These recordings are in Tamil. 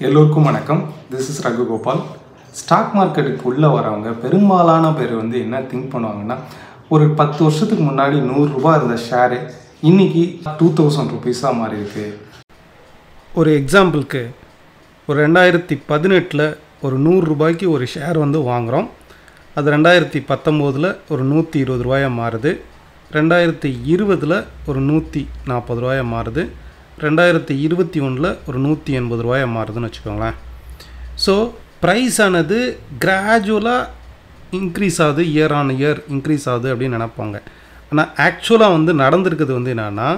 எல்லோருக்கும் வணக்கம். This is Ragu Gopal. Stock மார்க்கெட்டுக்கு உள்ளே வரவங்க பெரும்பாலான பேர் என்ன திங்க் பண்ணுவாங்கன்னா, ஒரு 10 வருஷத்துக்கு முன்னாடி 100 ரூபாய் இருந்த ஷேரு இன்றைக்கி 2000 ருபீஸாக மாறி இருக்கு. ஒரு எக்ஸாம்பிளுக்கு ஒரு 2018 ஒரு 100 ரூபாய்க்கு ஒரு ஷேர் வாங்குகிறோம். அது 2019 ஒரு 120 ரூபாயாக மாறுது. 2020 ஒரு 140 ரூபாயாக மாறுது. 2021 ஒரு 180 ரூபாயாக மாறுதுன்னு வச்சுக்கோங்களேன். ஸோ ப்ரைஸ் ஆனது கிராஜுவலாக இன்க்ரீஸ் ஆகுது, இயர் ஆன் இயர் இன்க்ரீஸ் ஆகுது அப்படின்னு நினைப்பாங்க. ஆனால் ஆக்சுவலாக நடந்திருக்குது என்னென்னா,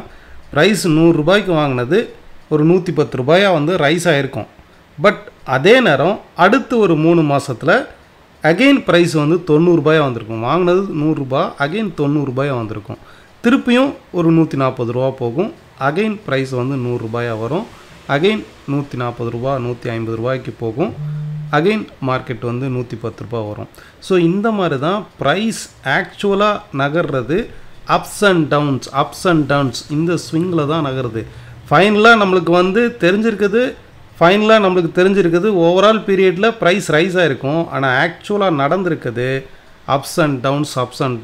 ப்ரைஸ் 100 ரூபாய்க்கு வாங்கினது ஒரு 110 ரூபாயாக ரைஸ் ஆகிருக்கும். பட் அதே நேரம் அடுத்து ஒரு 3 மாதத்தில் அகெயின் ப்ரைஸ் 90 ரூபாயாக வந்திருக்கும். வாங்கினது 100 ரூபா, அகெயின் 90 ரூபாயாக வந்திருக்கும். திருப்பியும் ஒரு 140 ரூபா போகும். அகெயின் ப்ரைஸ் 100 ரூபாயாக வரும். அகெயின் 140 ரூபா 150 ரூபாய்க்கு போகும். அகெயின் மார்க்கெட் 110 ரூபா வரும். ஸோ இந்த மாதிரி தான் ப்ரைஸ் ஆக்சுவலாக நகர்றது. அப்ஸ் அண்ட் டவுன்ஸ் இந்த ஸ்விங்கில் தான் நகருது. ஃபைனலாக நம்மளுக்கு தெரிஞ்சிருக்குது ஓவரால் பீரியடில் ப்ரைஸ் ரைஸ் ஆகிருக்கும். ஆனால் ஆக்சுவலாக நடந்திருக்குது அப்ஸ் அண்ட்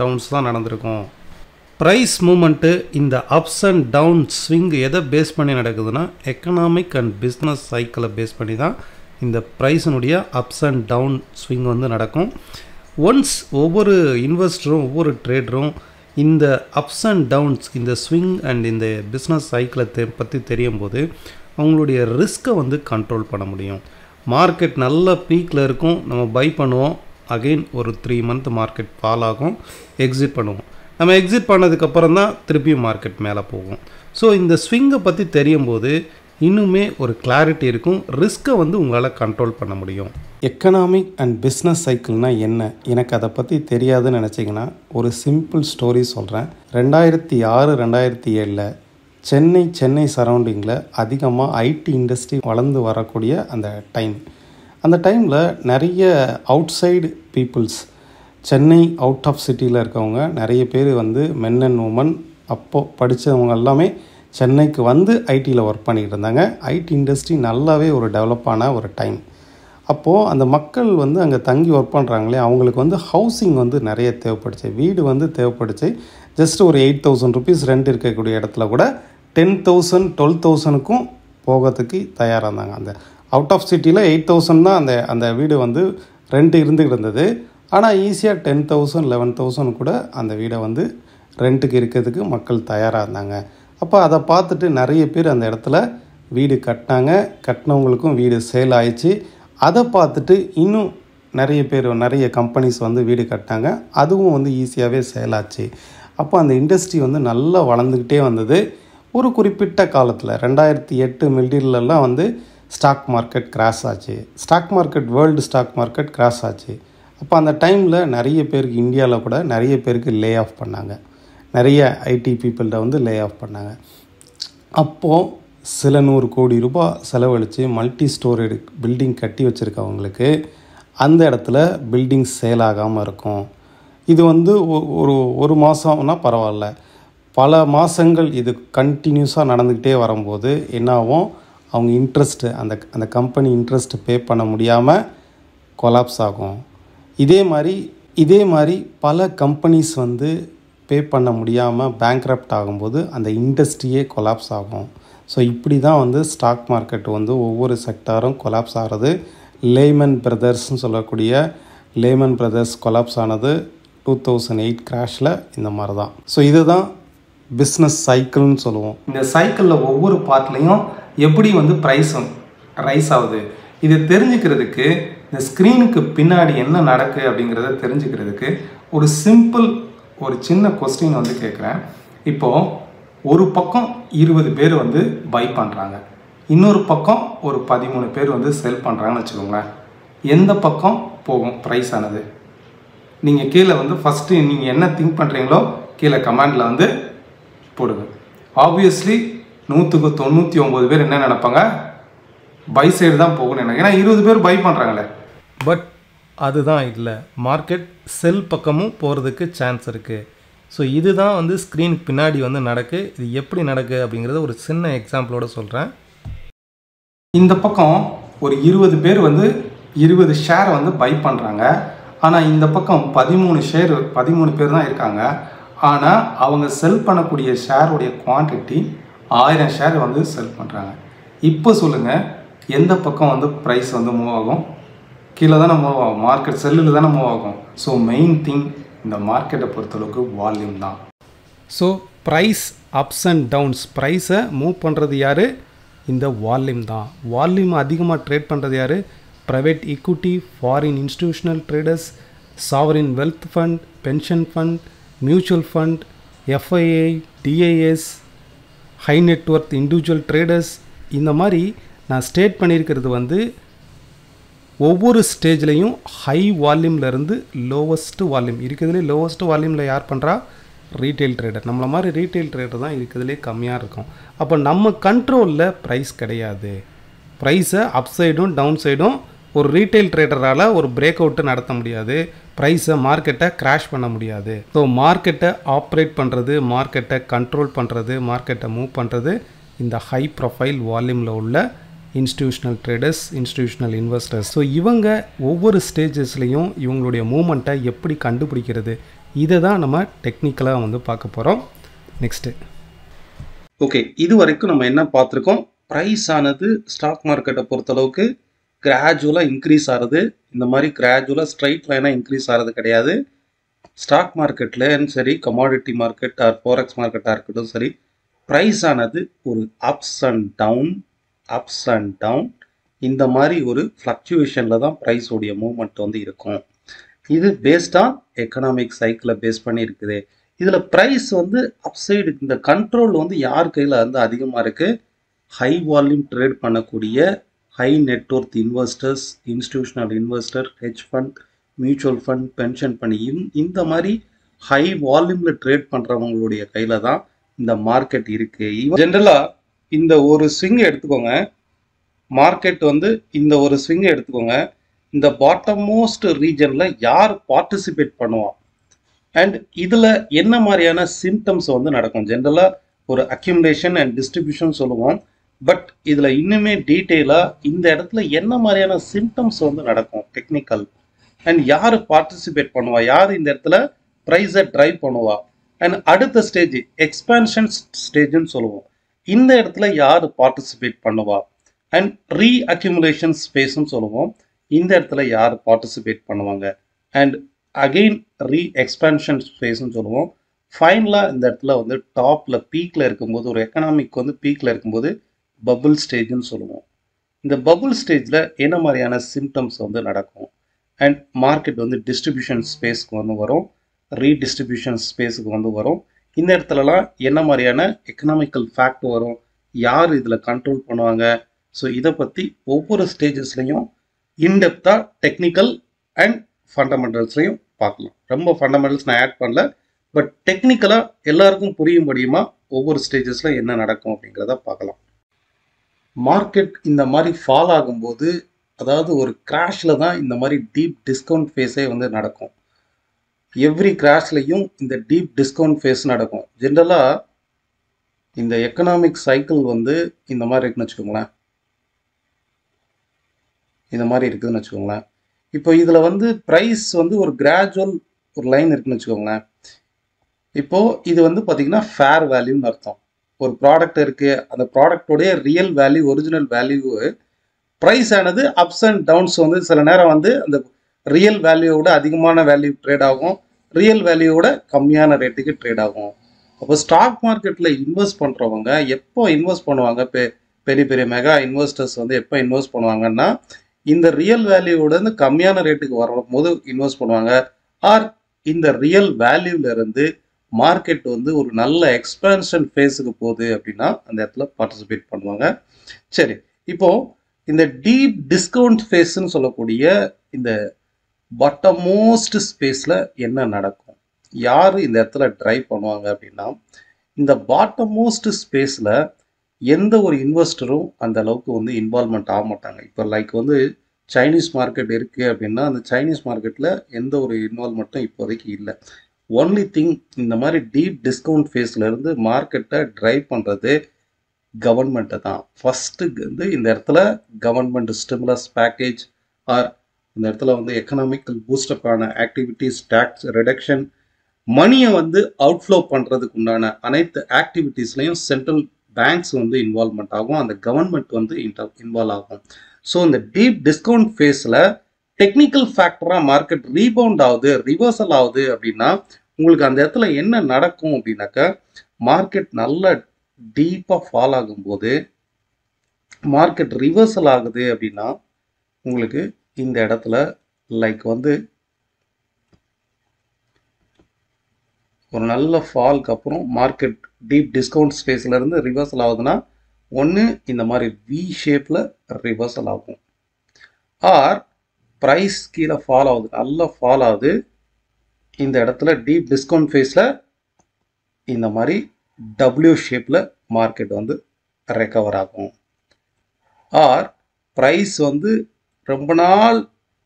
டவுன்ஸ் தான் நடந்திருக்கும். ப்ரைஸ் மூமெண்ட்டு இந்த அப்ஸ் அண்ட் டவுன் ஸ்விங் எதை பேஸ் பண்ணி நடக்குதுன்னா, எக்கனாமிக் அண்ட் பிஸ்னஸ் சைக்கிளை பேஸ் பண்ணி தான் இந்த ப்ரைஸினுடைய அப்ஸ் அண்ட் டவுன் ஸ்விங் நடக்கும். ஒன்ஸ் ஒவ்வொரு இன்வெஸ்டரும் ஒவ்வொரு ட்ரேடரும் இந்த அப்ஸ் அண்ட் டவுன்ஸ், இந்த ஸ்விங் அண்ட் இந்த பிஸ்னஸ் சைக்கிளை பற்றி தெரியும் போது அவங்களுடைய ரிஸ்க்கை கண்ட்ரோல் பண்ண முடியும். மார்க்கெட் நல்ல பீக்கில் இருக்கும், நம்ம பை பண்ணுவோம். அகெயின் ஒரு 3 மந்த் மார்க்கெட் ஃபால் ஆகும், எக்ஸிட் பண்ணுவோம். நம்ம எக்ஸிட் பண்ணதுக்கப்புறம் தான் திருப்பியும் மார்க்கெட் மேலே போகும். ஸோ இந்த ஸ்விங்கை பற்றி தெரியும் போது இன்னுமே ஒரு கிளாரிட்டி இருக்கும், ரிஸ்க்கை உங்களால் கண்ட்ரோல் பண்ண முடியும். எக்கனாமிக் அண்ட் பிஸ்னஸ் சைக்கிள்னால் என்ன, எனக்கு அதை பற்றி தெரியாதுன்னு நினச்சிங்கன்னா ஒரு சிம்பிள் ஸ்டோரி சொல்கிறேன். 2006-2007 சென்னை சரௌண்டிங்கில் அதிகமாக ஐடி இண்டஸ்ட்ரி வளர்ந்து வரக்கூடிய அந்த டைமில் நிறைய outside peoples, Chennai out of சிட்டியில் இருக்கவங்க நிறைய பேர் மென் அண்ட் உமன் அப்போது படித்தவங்க எல்லாமே சென்னைக்கு ஐடியில் ஒர்க் பண்ணிக்கிட்டு இருந்தாங்க. ஐடி இண்டஸ்ட்ரி நல்லாவே ஒரு டெவலப்பான ஒரு டைம். அப்போது அந்த மக்கள் அங்கே தங்கி ஒர்க் பண்ணுறாங்களே, அவங்களுக்கு ஹவுசிங் நிறைய தேவைப்படுச்சு, வீடு தேவைப்படுச்சு. ஜஸ்ட் ஒரு 8000 ருபீஸ் ரெண்ட் இருக்கக்கூடிய இடத்துல கூட 10,000 12,000க்கும் போகிறதுக்கு தயாராக இருந்தாங்க. அந்த அவுட் ஆஃப் சிட்டியில் 8,000 தான் அந்த வீடு ரெண்ட் இருந்துக்கிட்டு இருந்தது. ஆனால் ஈஸியாக 10,000 11,000 கூட அந்த வீடை ரெண்ட்டுக்கு இருக்கிறதுக்கு மக்கள் தயாராக இருந்தாங்க. அப்போ அதை பார்த்துட்டு நிறைய பேர் அந்த இடத்துல வீடு கட்டினவங்களுக்கும் வீடு சேல் ஆயிடுச்சு. அதை பார்த்துட்டு இன்னும் நிறைய கம்பெனிஸ் வீடு கட்டினாங்க, அதுவும் ஈஸியாகவே சேல் ஆச்சு. அப்போ அந்த இண்டஸ்ட்ரி நல்லா வளர்ந்துக்கிட்டே வந்தது. ஒரு குறிப்பிட்ட காலத்தில் 2008 மிடிலெலாம் ஸ்டாக் மார்க்கெட் கிராஷ் ஆச்சு. வேர்ல்டு ஸ்டாக் மார்க்கெட் கிராஷ் ஆச்சு. அப்போ அந்த டைமில் நிறைய பேருக்கு இந்தியாவில் கூட நிறைய பேருக்கு லே ஆஃப் பண்ணாங்க. நிறைய ஐடி பீப்புள்கிட்ட லே ஆஃப் பண்ணாங்க. அப்போது சில 100 கோடி ரூபாய் செலவழித்து மல்டி ஸ்டோரேடு பில்டிங் கட்டி வச்சுருக்கவங்களுக்கு அந்த இடத்துல பில்டிங் சேல் ஆகாமல் இருக்கும். இது ஒரு மாதம்னா பரவாயில்ல, பல மாதங்கள் இது கண்டினியூஸாக நடந்துக்கிட்டே வரும்போது என்னாகும், அவங்க இன்ட்ரெஸ்ட்டு அந்த கம்பெனி இன்ட்ரெஸ்ட்டு பே பண்ண முடியாமல் கொலாப்ஸ் ஆகும். இதே மாதிரி பல கம்பெனிஸ் பே பண்ண முடியாமல் பேங்க்ரப்ட் ஆகும்போது அந்த இண்டஸ்ட்ரியே கொலாப்ஸ் ஆகும். ஸோ இப்படி தான் ஸ்டாக் மார்க்கெட் ஒவ்வொரு செக்டாரும் கொலாப்ஸ் ஆகிறது. லேமன் பிரதர்ஸ்னு சொல்லக்கூடிய லேமன் பிரதர்ஸ் கொலாப்ஸ் ஆனது 2008 கிராஷில் இந்த மாதிரி தான். ஸோ இதுதான் பிஸ்னஸ் சைக்கிள்னு சொல்லுவோம். இந்த சைக்கிளில் ஒவ்வொரு பார்ட்லேயும் எப்படி ப்ரைஸ் ரைஸ் ஆகுது, இது தெரிஞ்சுக்கிறதுக்கு இந்த ஸ்க்ரீனுக்கு பின்னாடி என்ன நடக்குது அப்படிங்கிறத தெரிஞ்சுக்கிறதுக்கு ஒரு சின்ன கொஸ்டின் கேட்குறேன். இப்போது ஒரு பக்கம் 20 பேர் பை பண்ணுறாங்க, இன்னொரு பக்கம் ஒரு 13 பேர் செல் பண்ணுறாங்கன்னு வச்சுக்கோங்களேன். எந்த பக்கம் போகும் ப்ரைஸ் ஆனது? நீங்கள் கீழே ஃபஸ்ட்டு நீங்கள் என்ன திங்க் பண்ணுறீங்களோ கீழே கமெண்டில் போடுங்க. ஆப்வியஸ்லி 100க்கு 99 பேர் என்ன நினைப்பாங்க, பை சைடு தான் போகணும்னு நினைக்கிறேன். ஏன்னா 20 பேர் பை பண்ணுறாங்களே. பட் அதுதான் இல்லை, மார்க்கெட் செல் பக்கமும் போகிறதுக்கு சான்ஸ் இருக்குது. ஸோ இதுதான் ஸ்க்ரீனுக்கு பின்னாடி நடக்கு. இது எப்படி நடக்குது அப்படிங்கிறத ஒரு சின்ன எக்ஸாம்பிளோடு சொல்கிறேன். இந்த பக்கம் ஒரு 20 பேர் வந்து 20 ஷேரை வந்து பை பண்ணுறாங்க. ஆனால் இந்த பக்கம் 13 பேர் தான் இருக்காங்க. ஆனால் அவங்க செல் பண்ணக்கூடிய ஷேருடைய குவான்டிட்டி 1000 ஷேர் வந்து செல் பண்ணுறாங்க. இப்போ சொல்லுங்கள், எந்த பக்கம் வந்து ப்ரைஸ் வந்து மூவ் ஆகும்? கீழே தானே மூவ் ஆகும், மார்க்கெட் செல்லில் தானே மூவ் ஆகும். ஸோ மெயின் திங் இந்த மார்க்கெட்டை பொறுத்தளவுக்கு வால்யூம் தான். So price ups and downs, ப்ரைஸை மூவ் பண்ணுறது யார்? இந்த வால்யூம் தான். வால்யூம் அதிகமாக ட்ரேட் பண்ணுறது யார்? Private equity, foreign institutional traders, sovereign wealth fund, pension fund, mutual fund, FII, DIS, high net worth individual traders. இந்த மாதிரி நான் ஸ்டேட் பண்ணியிருக்கிறது வந்து ஒவ்வொரு ஸ்டேஜ்லேயும் ஹை வால்யூம்லேருந்து லோவஸ்ட்டு வால்யூம். இருக்கிறதுலே லோவஸ்ட்டு வால்யூமில் யார் பண்ணுறா? Retail trader. நம்மளை மாதிரி ரீட்டைல் ட்ரேடர் தான் இருக்கிறதுலே கம்மியாக இருக்கும். அப்போ நம்ம கண்ட்ரோலில் ப்ரைஸ் கிடையாது. ப்ரைஸை அப் சைடும் டவுன் சைடும் ஒரு ரீட்டைல் ட்ரேடரால் ஒரு பிரேக் அவுட்டை நடத்த முடியாது. ப்ரைஸை மார்க்கெட்டை கிராஷ் பண்ண முடியாது. ஸோ மார்க்கெட்டை ஆப்ரேட் பண்ணுறது, மார்க்கெட்டை கண்ட்ரோல் பண்ணுறது, மார்க்கெட்டை மூவ் பண்ணுறது இந்த ஹை ப்ரொஃபைல் வால்யூமில் உள்ள institutional traders, institutional investors. So இவங்க ஒவ்வொரு ஸ்டேஜஸ்லையும் இவங்களுடைய மூமெண்ட்டை எப்படி கண்டுபிடிக்கிறது, இதை தான் நம்ம டெக்னிக்கலாக வந்து பார்க்க போகிறோம். நெக்ஸ்ட்டு ஓகே, இது வரைக்கும் நம்ம என்ன பார்த்துருக்கோம்? ப்ரைஸ் ஆனது ஸ்டாக் மார்க்கெட்டை பொறுத்தளவுக்கு கிராஜுவலாக இன்க்ரீஸ் ஆகிறது. இந்த மாதிரி கிராஜுவலாக ஸ்ட்ரைட் லைனாக இன்க்ரீஸ் ஆகிறது கிடையாது. ஸ்டாக் மார்க்கெட்லேயும் சரி, கமாடிட்டி மார்க்கெட் ஆர் ஃபோரெக்ஸ் மார்க்கெட்டாக இருக்கட்டும் சரி, ப்ரைஸ் ஆனது ஒரு அப்ஸ் அண்ட் டவுன் இந்த மாதிரி ஒரு ஃப்ளக்சுவேஷனில் தான் ப்ரைஸோடைய மூவ்மெண்ட் வந்து இருக்கும். இது பேஸ்ட் ஆன் எக்கனாமிக் சைக்கிளை பேஸ் பண்ணி இருக்குது. இதில் ப்ரைஸ் வந்து அப்சைடு, இந்த கண்ட்ரோல் வந்து யார் கையில் வந்து அதிகமாக இருக்குது? ஹை வால்யூம் ட்ரேட் பண்ணக்கூடிய high net worth investors, institutional investor, hedge fund, mutual fund, pension பண்ணி இந்த மாதிரி ஹை வால்யூமில் ட்ரேட் பண்ணுறவங்களுடைய கையில் தான் இந்த மார்க்கெட் இருக்குது. ஜென்ரலாக இந்த ஒரு ஸ்விங்கை எடுத்துக்கோங்க, மார்க்கெட் வந்து இந்த ஒரு ஸ்விங்கை எடுத்துக்கோங்க. இந்த பாட்டம் மோஸ்ட் ரீஜனில் யார் பார்ட்டிசிபேட் பண்ணுவா அண்ட் இதில் என்ன மாதிரியான சிம்டம்ஸ் வந்து நடக்கும்? ஜென்ரலாக ஒரு அக்யூமுலேஷன் அண்ட் டிஸ்ட்ரிபியூஷன் சொல்லுவோம். பட் இதில் இன்னுமே டீட்டெயிலாக இந்த இடத்துல என்ன மாதிரியான சிம்டம்ஸ் வந்து நடக்கும் டெக்னிக்கல், அண்ட் யார் பார்ட்டிசிபேட் பண்ணுவா, யார் இந்த இடத்துல ப்ரைஸை ட்ரைவ் பண்ணுவா, அண்ட் அடுத்த ஸ்டேஜ் எக்ஸ்பான்ஷன் ஸ்டேஜ்னு சொல்லுவோம். இந்த இடத்துல யார் பார்ட்டிசிபேட் பண்ணுவா, அண்ட் ரீ அக்யூமுலேஷன் ஸ்பேஸ்ன்னு சொல்லுவோம். இந்த இடத்துல யார் பார்ட்டிசிபேட் பண்ணுவாங்க, அண்ட் அகெயின் ரீ எக்ஸ்பான்ஷன் ஸ்பேஸ்ன்னு சொல்லுவோம். ஃபைனலாக இந்த இடத்துல வந்து டாப்பில் பீக்கில் இருக்கும்போது, ஒரு எக்கனாமிக் வந்து பீக்கில் இருக்கும்போது பபுள் ஸ்டேஜ்னு சொல்லுவோம். இந்த பபுள் ஸ்டேஜில் என்ன மாதிரியான சிம்டம்ஸ் வந்து நடக்கும், அண்ட் மார்க்கெட் வந்து டிஸ்ட்ரிபியூஷன் ஸ்பேஸ்க்கு வந்து வரும், ரீடிஸ்ட்ரிபியூஷன் ஸ்பேஸுக்கு வந்து வரும். இந்த இடத்துலலாம் என்ன மாதிரியான எக்கனாமிக்கல் ஃபேக்ட் வரும், யார் இதில் கண்ட்ரோல் பண்ணுவாங்க. ஸோ இதை பற்றி ஒவ்வொரு ஸ்டேஜஸ்லையும் இன்டெப்த்தாக டெக்னிக்கல் அண்ட் ஃபண்டமெண்டல்ஸ்லையும் பார்க்கலாம். ரொம்ப ஃபண்டமெண்டல்ஸ் நான் ஆட் பண்ணல, பட் டெக்னிக்கலாக எல்லாருக்கும் புரியும்படியுமா ஒவ்வொரு ஸ்டேஜஸில் என்ன நடக்கும் அப்படிங்கிறத பார்க்கலாம். மார்க்கெட் இந்த மாதிரி ஃபால் ஆகும்போது, அதாவது ஒரு கிராஷில் தான் இந்த மாதிரி டீப் டிஸ்கவுண்ட் ஃபேஸே வந்து நடக்கும். எவ்ரி கிராஷ்லையும் இந்த டீப் டிஸ்கவுண்ட் ஃபேஸ் நடக்கும். ஜென்ரலாக இந்த எக்கனாமிக் சைக்கிள் வந்து இந்த மாதிரி இருக்குன்னு வச்சுக்கோங்களேன், இந்த மாதிரி இருக்குதுன்னு வச்சுக்கோங்களேன். இப்போ இதில் வந்து ப்ரைஸ் வந்து ஒரு கிராஜுவல் ஒரு லைன் இருக்குன்னு வச்சுக்கோங்களேன். இப்போது இது வந்து பார்த்திங்கன்னா ஃபேர் வேல்யூன்னு அர்த்தம். ஒரு ப்ராடக்ட் இருக்குது, அந்த ப்ராடக்டோடைய real value, original value, price ஆனது அப்ஸ் அண்ட் டவுன்ஸ் வந்து சில நேரம் வந்து அந்த ரியல் வேல்யூவோட அதிகமான வேல்யூ ட்ரேட் ஆகும், ரியல் வேல்யூவோட கம்மியான ரேட்டுக்கு ட்ரேட் ஆகும். அப்போ ஸ்டாக் மார்க்கெட்டில் இன்வெஸ்ட் பண்ணுறவங்க எப்போ இன்வெஸ்ட் பண்ணுவாங்க, பெரிய பெரிய மெகா இன்வெஸ்டர்ஸ் வந்து எப்போ இன்வெஸ்ட் பண்ணுவாங்கன்னா, இந்த ரியல் வேல்யூவோட வந்து கம்மியான ரேட்டுக்கு வரும்போது இன்வெஸ்ட் பண்ணுவாங்க. ஆர் இந்த ரியல் வேல்யூலேருந்து மார்க்கெட் வந்து ஒரு நல்ல எக்ஸ்பான்ஷன் ஃபேஸுக்கு போகுது அப்படின்னா அந்த இடத்துல பார்ட்டிசிபேட் பண்ணுவாங்க. சரி, இப்போது இந்த டீப் டிஸ்கவுண்ட் ஃபேஸ்ன்னு சொல்லக்கூடிய இந்த பாட்டம் மோஸ்ட் ஸ்பேஸில் என்ன நடக்கும், யார் இந்த இடத்துல ட்ரைவ் பண்ணுவாங்க அப்படின்னா, இந்த பாட்டம் மோஸ்ட் ஸ்பேஸில் எந்த ஒரு இன்வெஸ்டரும் அந்த அளவுக்கு வந்து இன்வால்மெண்ட் ஆக மாட்டாங்க. இப்போ லைக் வந்து சைனீஸ் மார்க்கெட் இருக்குது அப்படின்னா, அந்த சைனீஸ் மார்க்கெட்டில் எந்த ஒரு இன்வால்மெண்ட்டும் இப்போதைக்கு இல்லை. ஒன்லி திங், இந்த மாதிரி டீப் டிஸ்கவுண்ட் ஃபேஸ்லேருந்து மார்க்கெட்டை ட்ரைவ் பண்ணுறது கவர்மெண்ட்டை தான். ஃபஸ்ட்டு வந்து இந்த இடத்துல கவர்மெண்ட் ஸ்டிமுலஸ் பேக்கேஜ் ஆர் இந்த இடத்துல வந்து எக்கனாமிக்கல் பூஸ்டப்பான ஆக்டிவிட்டீஸ், டேக்ஸ் ரிடக்ஷன், மணியை வந்து அவுட்ஃப்ளோ பண்ணுறதுக்கு உண்டான அனைத்து ஆக்டிவிட்டீஸ்லையும் சென்ட்ரல் பேங்க்ஸ் வந்து இன்வால்மெண்ட் ஆகும், அந்த கவர்மெண்ட் வந்து இன்வால்வ் ஆகும். ஸோ இந்த டீப் டிஸ்கவுண்ட் ஃபேஸில் டெக்னிக்கல் ஃபேக்டராக மார்க்கெட் ரீபவுண்ட் ஆகுது, ரிவர்சல் ஆகுது அப்படின்னா உங்களுக்கு அந்த இடத்துல என்ன நடக்கும் அப்படின்னாக்கா, மார்க்கெட் நல்ல டீப்பாக ஃபால் ஆகும்போது மார்க்கெட் ரிவர்சல் ஆகுது அப்படின்னா உங்களுக்கு இந்த இடத்துல லைக் வந்து ஒரு நல்ல ஃபால்க்கு அப்புறம் மார்க்கெட் டீப் டிஸ்கவுண்ட் ஸ்பேஸ்லேருந்து ரிவர்சல் ஆகுதுன்னா ஒன்று இந்த மாதிரி வி ஷேப்பில் ரிவர்சல் ஆகும், ஆர் ப்ரைஸ் கீழே ஃபால் ஆகுது, நல்லா ஃபால் ஆகுது, இந்த இடத்துல டீப் டிஸ்கவுண்ட் ஃபேஸில் இந்த மாதிரி டபிள்யூ ஷேப்பில் மார்க்கெட் வந்து ரெக்கவர் ஆகும், ஆர் ப்ரைஸ் வந்து ரொம்ப நாள்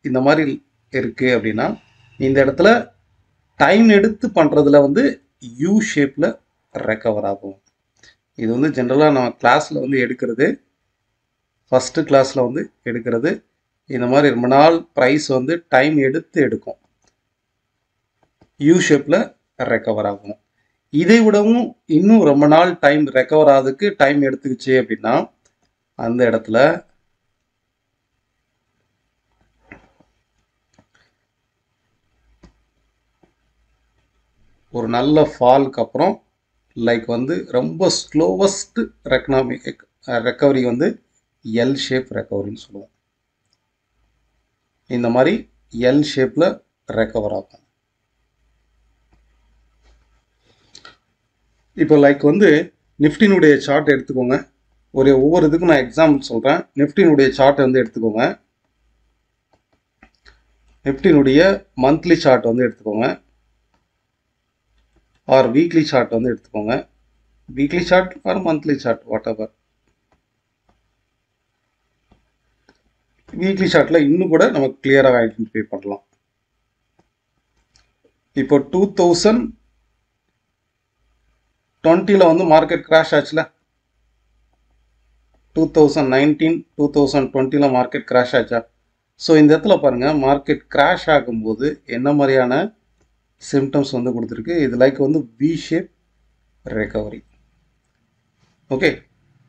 இந்த மாதிரி இருக்குது அப்படின்னா இந்த இடத்துல டைம் எடுத்து பண்ணுறதுல வந்து யூ ஷேப்பில் ரெக்கவர் ஆகும். இது வந்து ஜென்ரலாக நம்ம கிளாஸில் வந்து எடுக்கிறது, ஃபஸ்ட்டு கிளாஸில் வந்து எடுக்கிறது இந்த மாதிரி ரொம்ப நாள் ப்ரைஸ் வந்து டைம் எடுத்து எடுக்கும், யூ ஷேப்பில் ரெக்கவர் ஆகும். இதை விடவும் இன்னும் ரொம்ப நாள் டைம் ரெக்கவர் ஆகிறதுக்கு டைம் எடுத்துக்கிச்சு அப்படின்னா அந்த இடத்துல ஒரு நல்ல ஃபால்க்கு அப்புறம் லைக் வந்து ரொம்ப ஸ்லோவஸ்ட் ரெக்கவரி வந்து எல் ஷேப் ரெக்கவரின்னு சொல்லுவோம். இந்த மாதிரி எல் ஷேப்பில் ரெக்கவர் ஆகும். இப்போ லைக் வந்து நிஃப்டினுடைய சார்ட் எடுத்துக்கோங்க, ஒவ்வொரு இதுக்கும் நான் எக்ஸாம்பிள் சொல்கிறேன். நிஃப்டினுடைய சார்ட் வந்து எடுத்துக்கோங்க, நிஃப்டினுடைய மந்த்லி சார்ட் வந்து எடுத்துக்கோங்க, ஆர் வீக்லி சார்ட் வந்து எடுத்துக்கோங்க, weekly chart or monthly chart whatever. Weekly சார்ட்டில் இன்னும் கூட நமக்கு கிளியராக ஐடென்டிஃபை பண்ணலாம். இப்போ 2020 வந்து மார்க்கெட் கிராஷ் ஆச்சுல, 2019 2020 மார்க்கெட் கிராஷ் ஆச்சா? ஸோ இந்த இடத்துல பாருங்கள், மார்க்கெட் கிராஷ் ஆகும்போது என்ன மாதிரியான சிம்டம்ஸ் வந்து கொடுத்துருக்கு. இது லைக் வந்து வி ஷேப் ரெக்கவரி. ஓகே,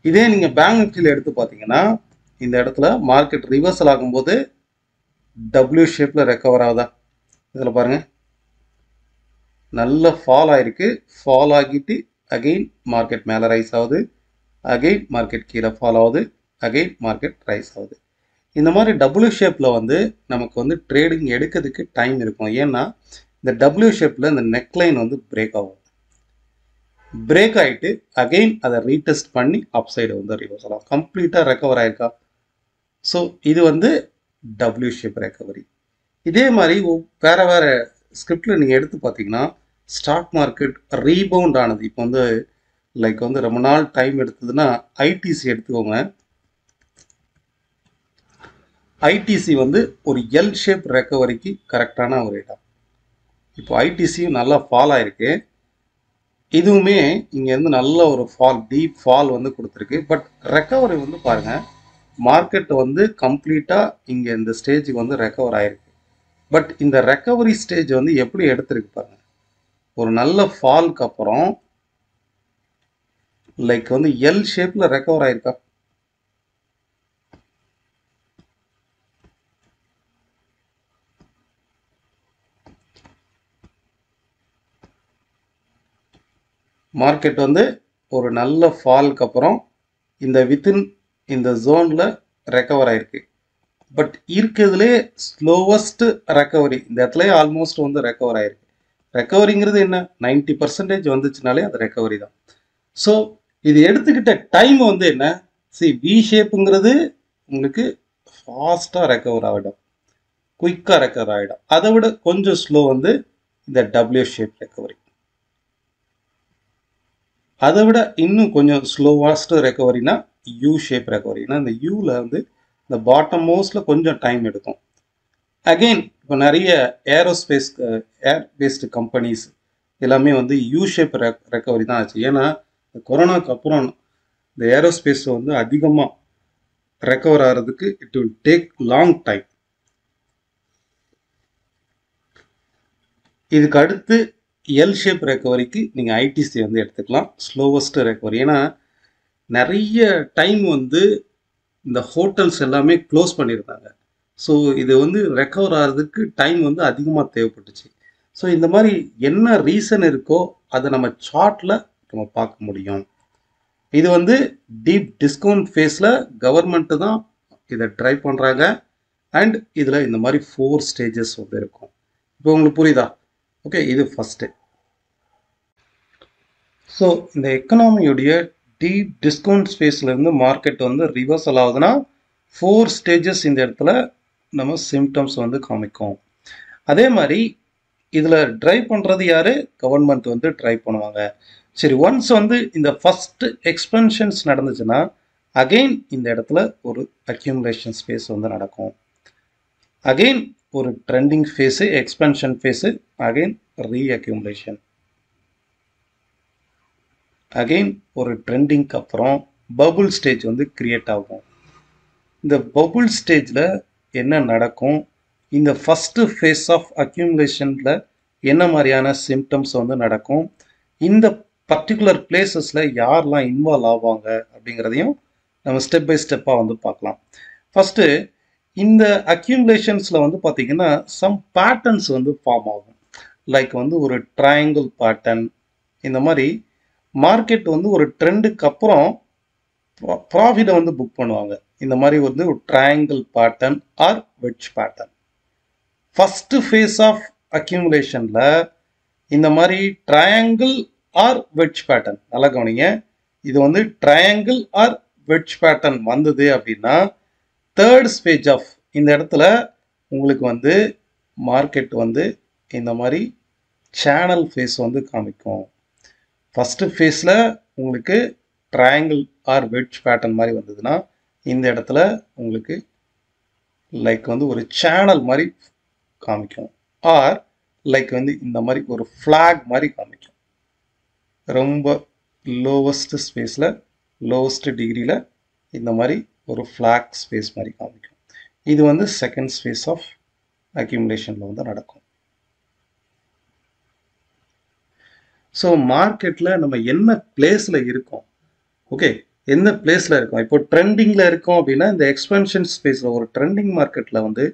இதே நீங்கள் பேங்க் நிஃப்டியில் எடுத்து பார்த்தீங்கன்னா இந்த இடத்துல மார்க்கெட் ரிவர்சல் ஆகும்போது டபிள்யூ ஷேப்பில் ரெக்கவர் ஆகுதா? இதில் பாருங்கள், நல்ல ஃபால் ஆகிருக்கு, ஃபால் ஆகிட்டு அகெயின் மார்க்கெட் மேலே ரைஸ் ஆகுது, அகெயின் மார்க்கெட் கீழே ஃபால் ஆகுது, அகெயின் மார்க்கெட் ரைஸ் ஆகுது. இந்த மாதிரி டபிள்யூ ஷேப்பில் வந்து நமக்கு வந்து ட்ரேடிங் எடுக்கிறதுக்கு டைம் இருக்கும். ஏன்னா இந்த டபிள்யூ ஷேப்பில் இந்த நெக்லைன் வந்து பிரேக் ஆகும், பிரேக் ஆகிட்டு அகெயின் அதை ரீடெஸ்ட் பண்ணி அப் சைடு வந்து ரிவர்ஸ் ஆகும், கம்ப்ளீட்டாக ரெக்கவர் ஆயிருக்கா? ஸோ இது வந்து டபிள்யூ ஷேப் ரெக்கவரி. இதே மாதிரி வேறு வேறு ஸ்கிரிப்டில் நீங்கள் எடுத்து பார்த்தீங்கன்னா ஸ்டாக் மார்க்கெட் ரீபவுண்ட் ஆனது இப்போ வந்து லைக் வந்து ரொம்ப நாள் டைம் எடுத்ததுன்னா ஐடிசி எடுத்துக்கோங்க. ஐடிசி வந்து ஒரு எல் ஷேப் ரெக்கவரிக்கு கரெக்டான ஒரு இடம். இப்போ ஐடிசியும் நல்லா ஃபால் ஆயிருக்கு, இதுவுமே இங்கேருந்து நல்ல ஒரு ஃபால், டீப் ஃபால் வந்து கொடுத்துருக்கு. பட் ரெக்கவரி வந்து பாருங்கள், மார்க்கெட் வந்து கம்ப்ளீட்டாக இங்கே இந்த ஸ்டேஜுக்கு வந்து ரெக்கவர் ஆகிருக்கு. பட் இந்த ரெக்கவரி ஸ்டேஜ் வந்து எப்படி எடுத்துருக்கு பாருங்கள், ஒரு நல்ல ஃபால்க்கு அப்புறம் லைக் வந்து எல் ஷேப்பில் ரெக்கவர் ஆயிருக்கா? மார்க்கெட் வந்து ஒரு நல்ல ஃபால்க்கு அப்புறம் இந்த வித்தின் இந்த ஜோனில் ரெக்கவர் ஆயிருக்கு. பட் இருக்கிறதுலே ஸ்லோவஸ்ட் ரெக்கவரி இந்த இடத்துல ஆல்மோஸ்ட் வந்து ரெக்கவர் ஆயிருக்கு. ரெக்கவரிங்கிறது என்ன, 90% வந்துச்சுனாலே அது ரெக்கவரி தான். ஸோ இது எடுத்துக்கிட்ட டைம் வந்து என்ன, வி ஷேப்புங்கிறது உங்களுக்கு ஃபாஸ்ட்டாக ரெக்கவர் ஆகிடும், குயிக்காக ரெக்கவர் ஆகிடும். அதை விட கொஞ்சம் ஸ்லோ வந்து இந்த டபிள்யூ ஷேப் ரெக்கவரி, அதை விட இன்னும் கொஞ்சம் ஸ்லோவாஸ்ட் ரெக்கவரினா யூ ஷேப் ரெக்கவரினா இந்த யூவில் வந்து இந்த பாட்டம் மோஸ்டில் கொஞ்சம் டைம் எடுக்கும். அகெயின் இப்போ நிறைய ஏரோஸ்பேஸ் ஏர் பேஸ்டு கம்பெனிஸ் எல்லாமே வந்து யூ ஷேப் ரெக்கவரி தான் ஆச்சு. ஏன்னா கொரோனாக்கு அப்புறம் இந்த ஏரோஸ்பேஸ் வந்து அதிகமாக ரெக்கவர் ஆகிறதுக்கு it will take long time. இதுக்கு அடுத்து எல் ஷேப் ரெக்கவரிக்கு நீங்கள் ஐடிசி வந்து எடுத்துக்கலாம், ஸ்லோவஸ்ட் ரெக்கவரி. ஏன்னா நிறைய டைம் வந்து இந்த ஹோட்டல்ஸ் எல்லாமே க்ளோஸ் பண்ணியிருந்தாங்க. ஸோ இது வந்து ரெக்கவர் ஆகிறதுக்கு டைம் வந்து அதிகமாக தேவைப்பட்டுச்சு. ஸோ இந்த மாதிரி என்ன ரீசன் இருக்கோ அதை நம்ம சார்ட்டில் நம்ம பார்க்க முடியும். இது வந்து டீப் டிஸ்கவுண்ட் ஃபேஸில் கவர்மெண்ட்டு தான் இதை ட்ரை பண்ணுறாங்க. அண்ட் இதில் இந்த மாதிரி 4 ஸ்டேஜஸ் வந்து இருக்கும். இப்போ உங்களுக்கு புரியுதா? ஓகே, இது ஃபஸ்ட்டு. ஸோ இந்த எக்கனாமியுடைய டீப் டிஸ்கவுண்ட் ஸ்பேஸ்லேருந்து மார்க்கெட் வந்து ரிவர்சல் ஆகுதுன்னா 4 ஸ்டேஜஸ் இந்த இடத்துல நம்ம சிம்டம்ஸ் வந்து காமிக்கும். அதே மாதிரி இதில் ட்ரை பண்ணுறது யார்? கவர்மெண்ட் வந்து ட்ரை பண்ணுவாங்க. சரி, ஒன்ஸ் வந்து இந்த ஃபஸ்ட்டு எக்ஸ்பென்ஷன்ஸ் நடந்துச்சுன்னா அகெயின் இந்த இடத்துல ஒரு அக்யூமுலேஷன் ஸ்பேஸ் வந்து நடக்கும். அகெயின் ஒரு trending phase, expansion phase, again reaccumulation. Again ஒரு ட்ரெண்டிங்க்கு அப்புறம் பபுள் ஸ்டேஜ் வந்து கிரியேட் ஆகும். இந்த பபுள் ஸ்டேஜில் என்ன நடக்கும்? இந்த ஃபஸ்ட்டு ஃபேஸ் ஆஃப் அக்யூமுலேஷனில் என்ன மாதிரியான சிம்டம்ஸ் வந்து நடக்கும்? இந்த பர்டிகுலர் பிளேசஸில் யாரெல்லாம் இன்வால்வ் ஆவாங்க அப்படிங்கிறதையும் நம்ம ஸ்டெப் பை ஸ்டெப்பாக வந்து பார்க்கலாம். ஃபஸ்ட்டு இந்த அக்யூமுலேஷன்ஸில் வந்து பார்த்திங்கன்னா சம் பேட்டர்ன்ஸ் வந்து ஃபார்ம் ஆகும். லைக் வந்து ஒரு ட்ரையாங்கிள் பேட்டர்ன். இந்த மாதிரி மார்க்கெட் வந்து ஒரு ட்ரெண்டுக்கு அப்புறம் ப்ராஃபிட்டை வந்து புக் பண்ணுவாங்க. இந்த மாதிரி வந்து ஒரு triangle pattern or wedge pattern. First phase of அக்யூமுலேஷனில் இந்த மாதிரி ட்ரையாங்கிள் ஆர் வெட்ஜ் பேட்டர்ன், நல்லா கவனிங்க, இது வந்து ட்ரையாங்கிள் ஆர் வெட்ஜ் பேட்டர்ன் வந்தது அப்படின்னா தேர்ட் ஸ்டேஜ் ஆஃப் இந்த இடத்துல உங்களுக்கு வந்து மார்க்கெட் வந்து இந்த மாதிரி சேனல் ஃபேஸ் வந்து காமிக்கும். ஃபஸ்ட்டு ஃபேஸில் உங்களுக்கு ட்ரையாங்கிள் ஆர் வெட்ஜ் பேட்டர்ன் மாதிரி வந்ததுன்னா இந்த இடத்துல உங்களுக்கு லைக் வந்து ஒரு சேனல் மாதிரி காமிக்கும். ஆர் லைக் வந்து இந்த மாதிரி ஒரு ஃப்ளாக் மாதிரி காமிக்கும். ரொம்ப லோவஸ்ட் ஸ்பேஸில், லோவஸ்ட் டிகிரியில் இந்த மாதிரி ஒரு ஃப்ளாக் ஸ்பேஸ் மாதிரி காமிக்கும். இது வந்து செகண்ட் ஸ்பேஸ் ஆஃப் அக்யூமுலேஷனில் வந்து நடக்கும். ஸோ மார்க்கெட்டில் நம்ம என்ன பிளேஸில் இருக்கோம், ஓகே, எந்த பிளேஸில் இருக்கோம்? இப்போ ட்ரெண்டிங்கில் இருக்கோம் அப்படின்னா இந்த எக்ஸ்பென்ஷன் ஸ்பேஸில் ஒரு ட்ரெண்டிங் மார்க்கெட்டில் வந்து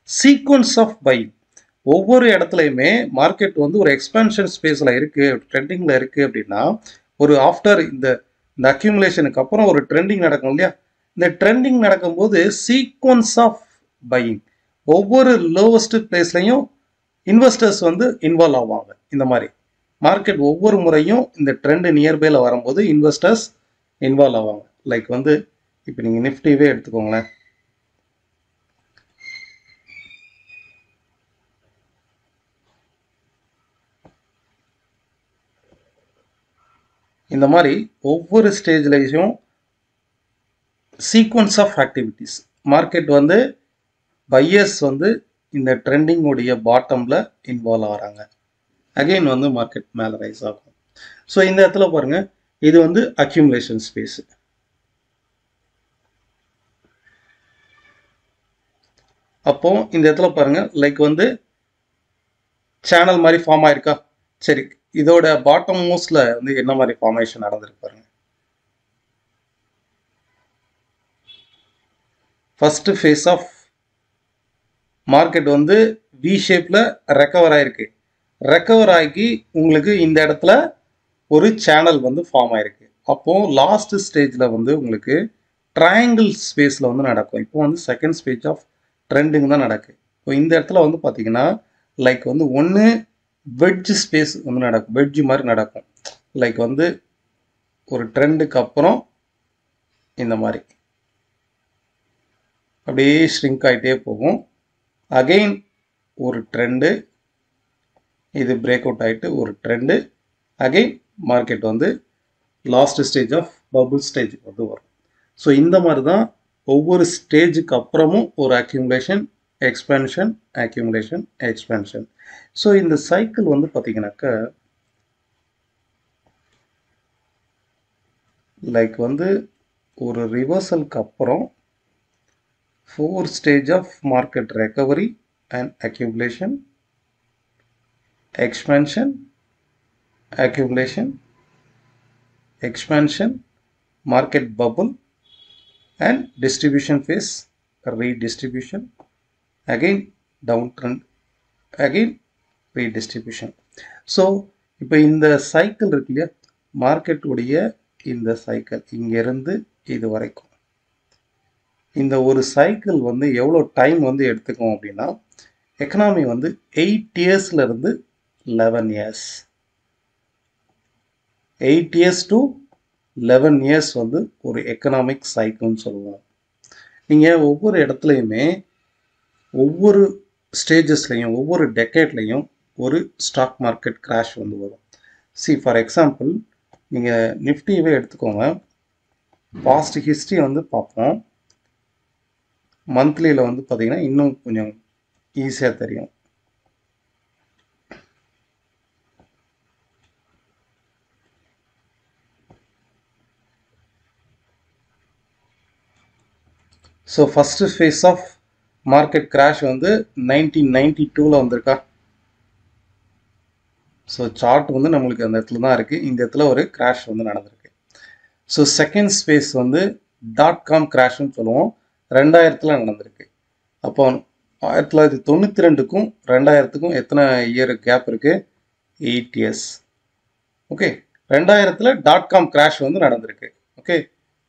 சீக்வன்ஸ் ஆஃப் பையிங் ஒவ்வொரு இடத்துலையுமே மார்க்கெட் வந்து ஒரு எக்ஸ்பென்ஷன் ஸ்பேஸில் இருக்குது, ட்ரெண்டிங்கில் இருக்குது அப்படின்னா ஒரு ஆஃப்டர் இந்த அக்யூமுலேஷனுக்கு அப்புறம் ஒரு ட்ரெண்டிங் நடக்கும் இல்லையா? இந்த ட்ரெண்டிங் நடக்கும்போது சீக்வன்ஸ் ஆஃப் பையிங் ஒவ்வொரு லோவஸ்ட் பிளேஸ்லையும் இன்வெஸ்டர்ஸ் வந்து இன்வால்வ் ஆவாங்க. இந்த மாதிரி மார்க்கெட் ஒவ்வொரு முறையும் இந்த ட்ரெண்டு நியர்பையில் வரும்போது இன்வெஸ்டர்ஸ் இன்வால்வ் ஆவாங்க. லைக் வந்து இப்போ நீங்கள் நிஃப்டிவே எடுத்துக்கோங்களேன். இந்த மாதிரி ஒவ்வொரு ஸ்டேஜ்லையும் சீக்வன்ஸ் ஆஃப் ஆக்டிவிட்டீஸ் மார்க்கெட் வந்து பையர்ஸ் வந்து இந்த ட்ரெண்டிங்குடைய பாட்டமில் இன்வால்வ் ஆகிறாங்க. அகெயின் வந்து மார்க்கெட் மேலே ரைஸ் ஆகும். ஸோ இந்த இடத்துல பாருங்கள், இது வந்து அக்யூமுலேஷன் ஸ்பேஸு. அப்போ இந்த இடத்துல பாருங்க, லைக் வந்து சேனல் மாதிரி ஃபார்ம் ஆயிருக்கா? சரி, இதோட பாட்டம் மோஸ்ட்ல வந்து என்ன மாதிரி ஃபார்மேஷன் நடந்திருக்கு பாருங்க. ஃபர்ஸ்ட் ஃபேஸ் ஆஃப் மார்க்கெட் வந்து வி ஷேப்ல ரெக்கவர் ஆயிருக்கு. ரெக்கவர் ஆகி உங்களுக்கு இந்த இடத்துல ஒரு சேனல் வந்து ஃபார்ம் ஆயிருக்கு. அப்போ லாஸ்ட் ஸ்டேஜ்ல வந்து உங்களுக்கு ட்ரையாங்கிள் ஸ்பேஸ்ல வந்து நடக்கும். இப்போ வந்து செகண்ட் ஸ்டேஜ் ஆஃப் ட்ரெண்டிங் தான் நடக்கு. இப்போ இந்த இடத்துல வந்து பார்த்தீங்கன்னா லைக் வந்து ஒன்று வெட்ஜ் ஸ்பேஸ் வந்து நடக்கும், வெட்ஜ் மாதிரி நடக்கும். லைக் வந்து ஒரு ட்ரெண்டுக்கு அப்புறம் இந்த மாதிரி அப்படியே ஷ்ரிங்க் ஆகிட்டே போகும். அகெயின் ஒரு ட்ரெண்டு, இது பிரேக் அவுட் ஆகிட்டு ஒரு ட்ரெண்டு, அகெயின் மார்க்கெட் வந்து லாஸ்ட் ஸ்டேஜ் ஆஃப் பபுள் ஸ்டேஜுக்கு வந்து வரும். ஸோ இந்த மாதிரி தான் ஒவ்வொரு ஸ்டேஜுக்கு அப்புறமும் ஒரு accumulation, expansion, accumulation, expansion. So இந்த சைக்கிள் வந்து பார்த்தீங்கன்னாக்கா லைக் வந்து ஒரு ரிவர்சலுக்கு அப்புறம் 4 stage of market recovery and accumulation, expansion, accumulation, expansion, market bubble and distribution phase, redistribution, again downtrend, again redistribution. So இப்போ இந்த சைக்கிள் இருக்கு இல்லையா, மார்க்கெட் உடைய இந்த சைக்கிள் இங்கிருந்து இது வரைக்கும் இந்த ஒரு சைக்கிள் வந்து எவ்வளோ டைம் வந்து எடுத்துக்கும் அப்படின்னா, எக்கனாமி வந்து 8 இயர்ஸ்ல இருந்து 11 இயர்ஸ், 8 இயர்ஸ் டு 11 இயர்ஸ் வந்து ஒரு எக்கனாமிக் சைக்கிள்னு சொல்லுவோம். நீங்கள் ஒவ்வொரு இடத்துலையுமே ஒவ்வொரு ஸ்டேஜஸ்லையும் ஒவ்வொரு டெக்கேட்லையும் ஒரு ஸ்டாக் மார்க்கெட் கிராஷ் வந்து வரும். ஃபார் எக்ஸாம்பிள் நீங்கள் நிஃப்டியவே எடுத்துக்கோங்க. பாஸ்ட் ஹிஸ்ட்ரி வந்து பார்ப்போம். மந்த்லியில் வந்து பார்த்தீங்கன்னா இன்னும் கொஞ்சம் ஈஸியாக தெரியும். So first phase of market crash வந்து 1992 வந்திருக்கா. ஸோ சார்ட் வந்து நம்மளுக்கு அந்த இடத்துல தான் இருக்குது. இந்த இடத்துல ஒரு கிராஷ் வந்து நடந்திருக்கு. ஸோ செகண்ட் ஸ்பேஸ் வந்து .com கிராஷ்னு சொல்லுவோம், 2000 நடந்திருக்கு. அப்போ 1992க்கும் 2000க்கும் எத்தனை இயர் கேப் இருக்குது? 8 இயர்ஸ். ஓகே, 2000 .com கிராஷ் வந்து நடந்திருக்கு. ஓகே,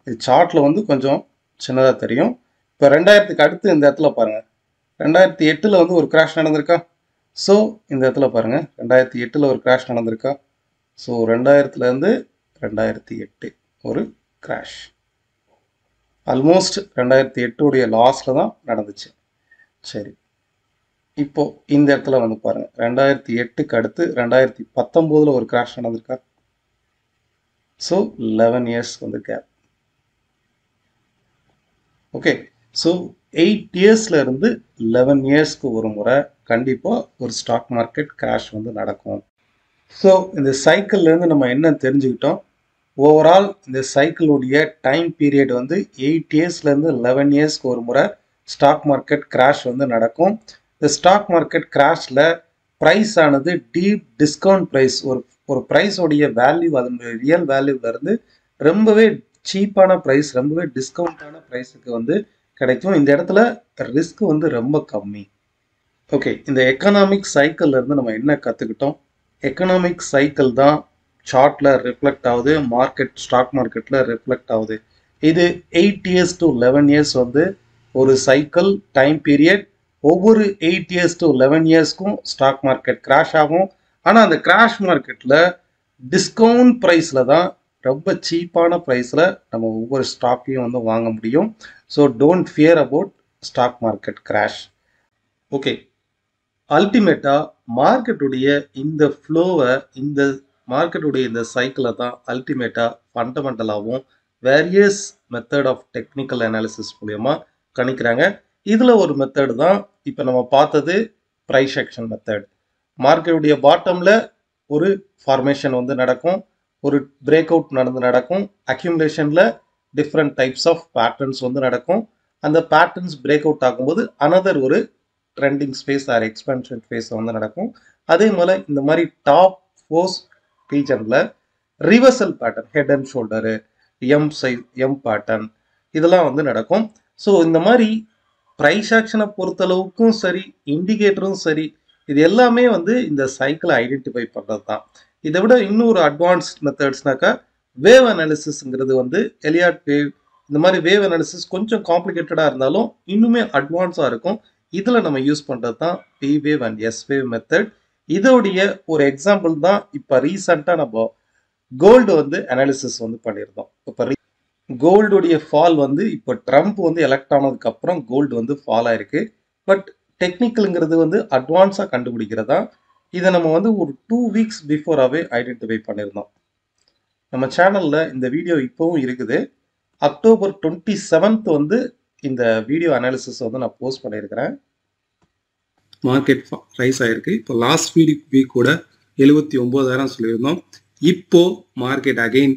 இது சார்ட்டில் வந்து கொஞ்சம் சின்னதாக தெரியும். இப்போ 2000க்கு அடுத்து இந்த இடத்துல பாருங்கள், 2008 வந்து ஒரு கிராஷ் நடந்திருக்கா. ஸோ இந்த இடத்துல பாருங்கள், 2008 ஒரு கிராஷ் நடந்திருக்கா. ஸோ 2000லேருந்து 2008 ஒரு கிராஷ். ஆல்மோஸ்ட் 2008 லாஸ்ட்டில் தான் நடந்துச்சு. சரி, இப்போ இந்த இடத்துல வந்து பாருங்கள், 2008க்கு அடுத்து 2019 ஒரு கிராஷ் நடந்திருக்கா. ஸோ 11 இயர்ஸ் வந்து கேப். ஓகே, ஸோ 8 இயர்ஸ்ல இருந்து 11 இயர்ஸ்க்கு ஒரு முறை கண்டிப்பாக ஒரு ஸ்டாக் மார்க்கெட் கிராஷ் வந்து நடக்கும். ஸோ இந்த சைக்கிள்லேருந்து நம்ம என்ன தெரிஞ்சுக்கிட்டோம்? ஓவரால் இந்த சைக்கிளுடைய டைம் பீரியட் வந்து 8 இயர்ஸ்லேருந்து 11 இயர்ஸ்க்கு ஒரு முறை ஸ்டாக் மார்க்கெட் கிராஷ் வந்து நடக்கும். இந்த ஸ்டாக் மார்க்கெட் கிராஷில் ப்ரைஸ் ஆனது டீப் டிஸ்கவுண்ட் ப்ரைஸ், ஒரு ப்ரைஸோடைய வேல்யூ அதனுடைய ரியல் வேல்யூவிலேருந்து ரொம்பவே சீப்பான ப்ரைஸ், ரொம்பவே டிஸ்கவுண்டான ப்ரைஸுக்கு வந்து கிடைக்கும். இந்த இடத்துல ரிஸ்க் வந்து ரொம்ப கம்மி. ஓகே, இந்த எக்கனாமிக் சைக்கிள்லேருந்து நம்ம என்ன கற்றுக்கிட்டோம்? எக்கனாமிக் சைக்கிள் தான் சார்ட்டில் ரிஃப்ளெக்ட் ஆகுது, ஸ்டாக் மார்க்கெட்டில் ரிஃப்ளெக்ட் ஆகுது. இது 8 இயர்ஸ் டு 11 இயர்ஸ் வந்து ஒரு சைக்கிள் டைம் பீரியட். ஒவ்வொரு 8 இயர்ஸ் டு 11 இயர்ஸ்க்கும் ஸ்டாக் மார்க்கெட் கிராஷ் ஆகும். ஆனால் அந்த கிராஷ் மார்க்கெட்டில் டிஸ்கவுண்ட் ப்ரைஸில் தான், ரொம்ப சீப்பான ப்ரைஸில் நம்ம ஒவ்வொரு ஸ்டாக்கையும் வந்து வாங்க முடியும். So don't fear about stock market crash. Okay, அல்டிமேட்டாக மார்க்கெட்டுடைய இந்த ஃப்ளோவை, இந்த மார்க்கெட்டுடைய இந்த சைக்கிளை தான் அல்டிமேட்டாக ஃபண்டமெண்டலாகவும் various method of technical analysis மூலயமா கணிக்கிறாங்க. இதில் ஒரு மெத்தட் தான் இப்போ நம்ம பார்த்தது, ப்ரைஸ் ஆக்ஷன் மெத்தட். மார்க்கெட்டுடைய பாட்டமில் ஒரு ஃபார்மேஷன் வந்து நடக்கும், ஒரு பிரேக் அவுட் நடக்கும். அக்யூமுலேஷனில் டிஃப்ரெண்ட் டைப்ஸ் ஆஃப் பேட்டர்ன்ஸ் வந்து நடக்கும். அந்த பேட்டர்ன்ஸ் பிரேக் அவுட் ஆகும்போது அனதர் ஒரு ட்ரெண்டிங் ஸ்பேஸ் ஆர் எக்ஸ்பென்ஷன் ஃபேஸ் வந்து நடக்கும். அதே போல் இந்த மாதிரி டாப் ஃபோர்ஸ் ரீஜனில் reversal pattern, head and shoulder, M pattern, இதெல்லாம் வந்து நடக்கும். ஸோ இந்த மாதிரி ப்ரைஸ் ஆக்ஷனை பொறுத்தளவுக்கும் சரி, இண்டிகேட்டரும் சரி, இது எல்லாமே வந்து இந்த சைக்கிளை ஐடென்டிஃபை பண்ணுறது தான். இதை விட இன்னொரு அட்வான்ஸ்ட் மெத்தட்ஸ்னாக்கா வேவ் அனாலிசிஸ்ங்கிறது வந்து எலியாட் வேவ், இந்த மாதிரி வேவ் அனாலிசிஸ் கொஞ்சம் காம்ப்ளிகேட்டடாக இருந்தாலும் இன்னுமே அட்வான்ஸாக இருக்கும். இதில் நம்ம யூஸ் பண்ணுறது தான் P wave and S wave method. இதோடைய ஒரு எக்ஸாம்பிள் தான் இப்போ ரீசெண்டாக நம்ம கோல்டு வந்து அனாலிசிஸ் வந்து பண்ணியிருந்தோம். இப்போ கோல்டுடைய ஃபால் வந்து இப்போ ட்ரம்ப் வந்து எலெக்ட் ஆனதுக்கு அப்புறம் கோல்டு வந்து ஃபால் ஆயிருக்கு. பட் டெக்னிக்கலுங்கிறது வந்து அட்வான்ஸாக கண்டுபிடிக்கிறதா. இதை நம்ம வந்து ஒரு 2 வீக்ஸ் பிஃபோராகவே ஐடென்டிஃபை பண்ணியிருந்தோம். நம்ம சேனலில் இந்த வீடியோ இப்போவும் இருக்குது. அக்டோபர் 27 வந்து இந்த வீடியோ அனாலிசிஸ் வந்து நான் போஸ்ட் பண்ணியிருக்கிறேன். மார்க்கெட் ரைஸ் ஆகிருக்கு. இப்போ லாஸ்ட் வீக் கூட 79,000 சொல்லியிருந்தோம். இப்போ மார்க்கெட் அகைன்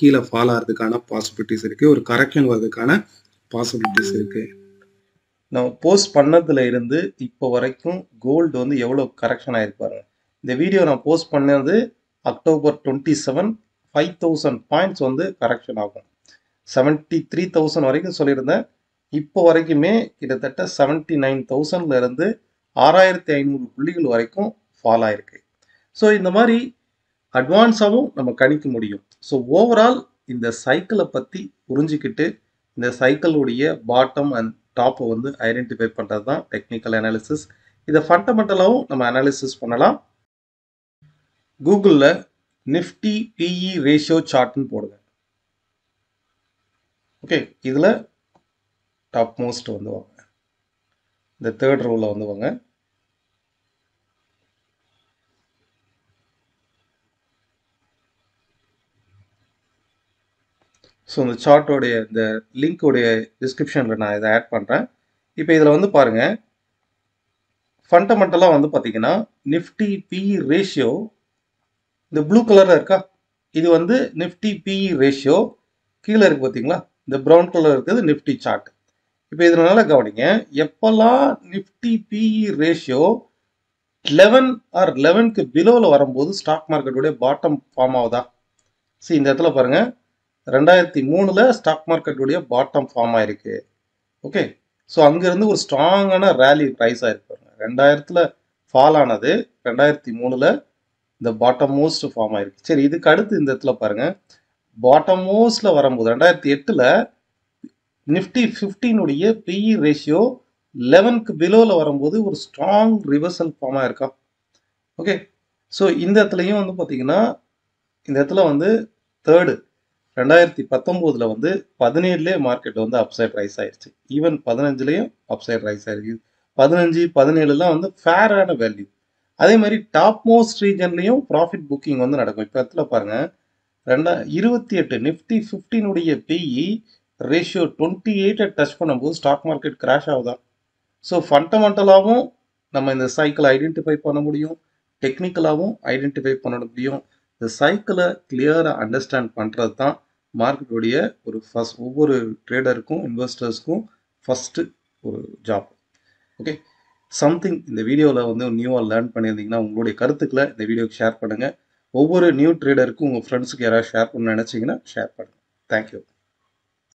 கீழே ஃபால் ஆகிறதுக்கான பாசிபிலிட்டிஸ் இருக்குது, ஒரு கரெக்ஷன் வர்றதுக்கான பாசிபிலிட்டிஸ் இருக்குது. நம்ம போஸ்ட் பண்ணதுல இருந்து இப்போ வரைக்கும் கோல்டு வந்து எவ்வளோ கரெக்ஷன் ஆகிருப்பாரு. இந்த வீடியோ நான் போஸ்ட் பண்ணது அக்டோபர் 27, 5000 பாயிண்ட்ஸ் வந்து கரெக்ஷன் ஆகும். 73,000 வரைக்கும் சொல்லியிருந்தேன். இப்போ வரைக்குமே கிட்டத்தட்ட 79,000ல இருந்து 6,500 புள்ளிகள் வரைக்கும் ஃபால் ஆயிருக்கு. ஸோ இந்த மாதிரி அட்வான்ஸாகவும் நம்ம கணிக்க முடியும். ஸோ ஓவரால் இந்த சைக்கிளை பற்றி புரிஞ்சுக்கிட்டு இந்த சைக்கிளுடைய பாட்டம் அண்ட் டாப்பை வந்து ஐடென்டிஃபை பண்ணுறது தான் டெக்னிக்கல் அனாலிசிஸ். இதை ஃபண்டமெண்டலாகவும் நம்ம அனாலிசிஸ் பண்ணலாம். கூகுளில் நிஃப்டி பிஇ ரேஷியோ சார்ட்னு போடுங்க. ஓகே, இதில் டாப் மோஸ்ட் வந்து வாங்க, இந்த தேர்ட் ரோவில் வந்து வாங்க. ஸோ இந்த சார்ட்டோடைய இந்த லிங்க்கோடைய டிஸ்கிரிப்ஷனில் நான் இதை ஆட் பண்ணுறேன். இப்போ இதில் வந்து பாருங்கள், ஃபண்டமெண்டலாக வந்து பார்த்தீங்கன்னா நிஃப்டி பிஇ ரேஷியோ இந்த ப்ளூ கலரில் இருக்கா, இது வந்து நிஃப்டி பிஇ ரேஷியோ. கீழே இருக்குது பார்த்தீங்களா, இந்த ப்ரௌன் கலர் இருக்குது நிஃப்டி சார்ட். இப்போ இதனால கவனிங்க, எப்பெல்லாம் நிஃப்டி பிஇ ரேஷியோ 11 ஆர் 11க்கு பிலோவில் வரும்போது ஸ்டாக் மார்க்கெட்டுடைய பாட்டம் ஃபார்ம் ஆகுதா? சரி, இந்த இடத்துல பாருங்கள், 2003ல் ஸ்டாக் மார்க்கெட்டுடைய பாட்டம் ஃபார்ம் ஆயிருக்கு. ஓகே, ஸோ அங்கேருந்து ஒரு ஸ்ட்ராங்கான ரேலி ப்ரைஸ் ஆயிருக்கு. 2000ல் ஃபால் ஆனது, 2003ல் இந்த பாட்டம் மோஸ்ட் ஃபார்ம் ஆயிருக்கு. சரி, இதுக்கு அடுத்து இந்த இடத்துல பாருங்கள், பாட்டம் மோஸ்டில் வரும்போது 2008ல் நிஃப்டி 15உடைய பிஇ ரேஷியோ 11க்கு பிலோவில் வரும்போது ஒரு ஸ்ட்ராங் ரிவர்சல் ஃபார்ம் ஆயிருக்கா? ஓகே, ஸோ இந்த இடத்துலையும் வந்து பார்த்தீங்கன்னா இந்த இடத்துல வந்து தேர்டு 2019ல் வந்து 17லே மார்க்கெட் வந்து அப்சைட் ரைஸ் ஆயிடுச்சு. ஈவன் 15லேயும் அப்சைட் ரைஸ் ஆயிருக்கு. 15, 17லாம் வந்து ஃபேரான வேல்யூ. அதே மாதிரி டாப் மோஸ்ட் ரீஜன்லையும் ப்ராஃபிட் புக்கிங் வந்து நடக்கும். இப்போ இடத்துல பாருங்க, 28 நிஃப்டி 15உடைய பிஇ ரேஷியோ 28 டச் பண்ணும்போது ஸ்டாக் மார்க்கெட் கிராஷ் ஆகுதா? ஸோ ஃபண்டமெண்டலாகவும் நம்ம இந்த சைக்கிளை ஐடென்டிஃபை பண்ண முடியும், டெக்னிக்கலாகவும் ஐடென்டிஃபை பண்ண முடியும். இந்த சைக்கிளை கிளியராக அண்டர்ஸ்டாண்ட் பண்ணுறது தான் மார்க்கெட்டுடைய ஒரு ஒவ்வொரு ட்ரேடருக்கும் இன்வெஸ்டர்ஸ்க்கும் ஃபஸ்ட்டு ஒரு ஜாப். ஓகே, சம்திங் இந்த வீடியோவில் வந்து நியூவாக லேர்ன் பண்ணியிருந்தீங்கன்னா உங்களுடைய கருத்துக்களை இந்த வீடியோக்கு ஷேர் பண்ணுங்கள். ஒவ்வொரு நியூ ட்ரேடருக்கும் உங்கள் ஃப்ரெண்ட்ஸுக்கு யாராவது ஷேர் பண்ண நினச்சிங்கன்னா ஷேர் பண்ணுங்கள். தேங்க்யூ.